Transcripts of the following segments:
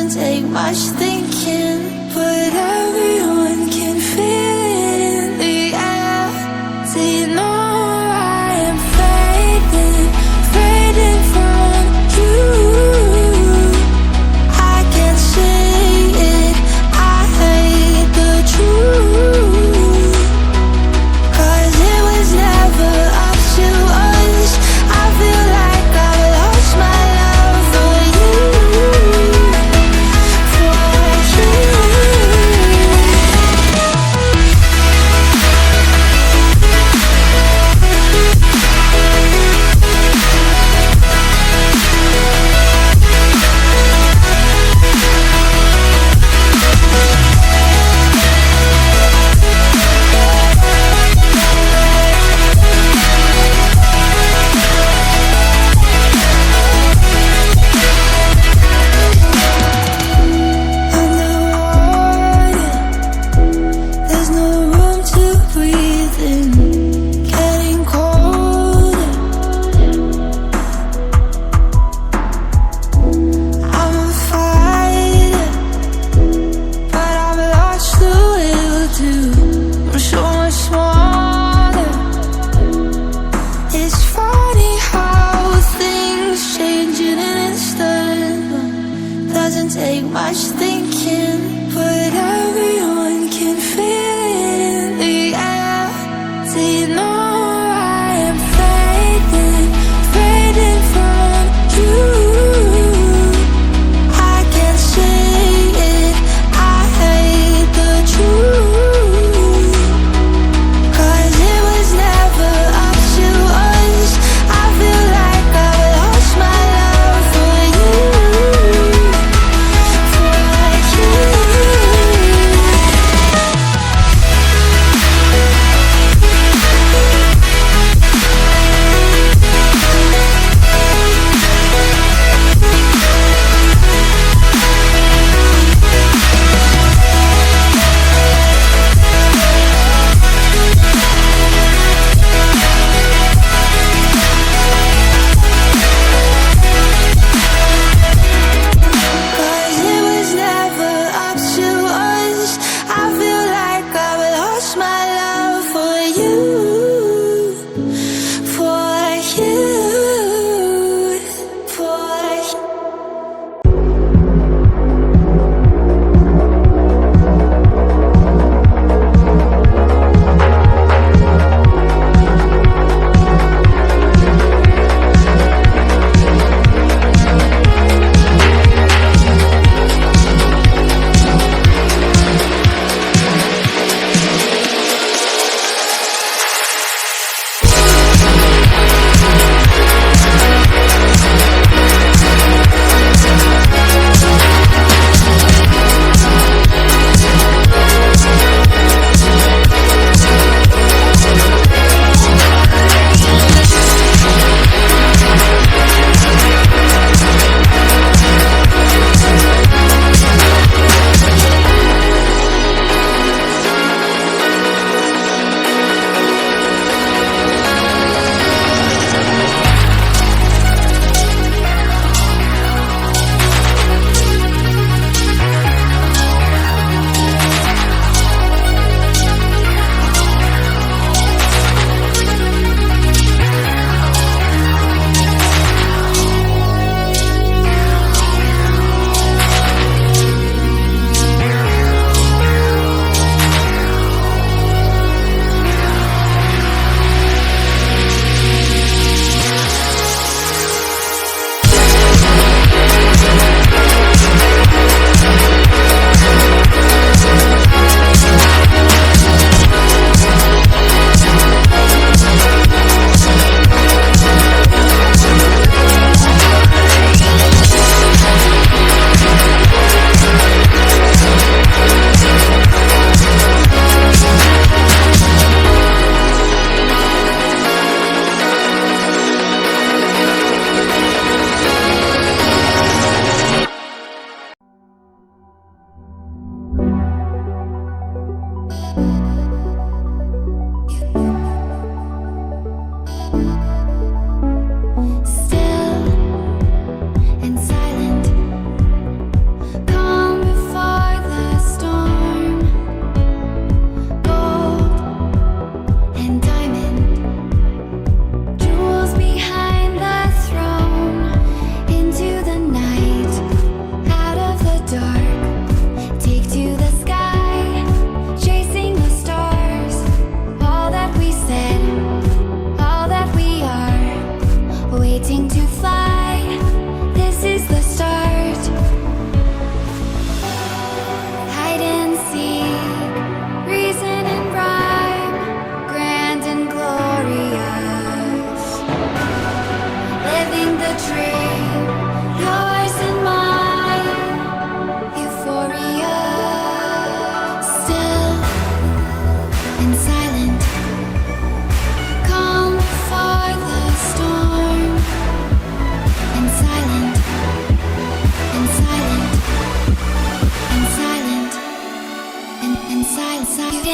Doesn't take much thinking, but everyone can feel in the air. Do you know I am fading, fading from you? I can't say it, I hate the truth, 'cause it was never up to us. I feel like I lost my love for you, for you. Underwater, there's no room to breathe in. Getting colder. I'm a fighter, but I've lost the will to. I'm so much smaller. It's funny how things change in an instant. Doesn't take much thinking, but everyone can feel in the air. Do you know I am fading, fading from you? I can't say it, I hate the truth, 'cause it was never up to us. I feel like I lost my love for you, for you.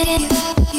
give up.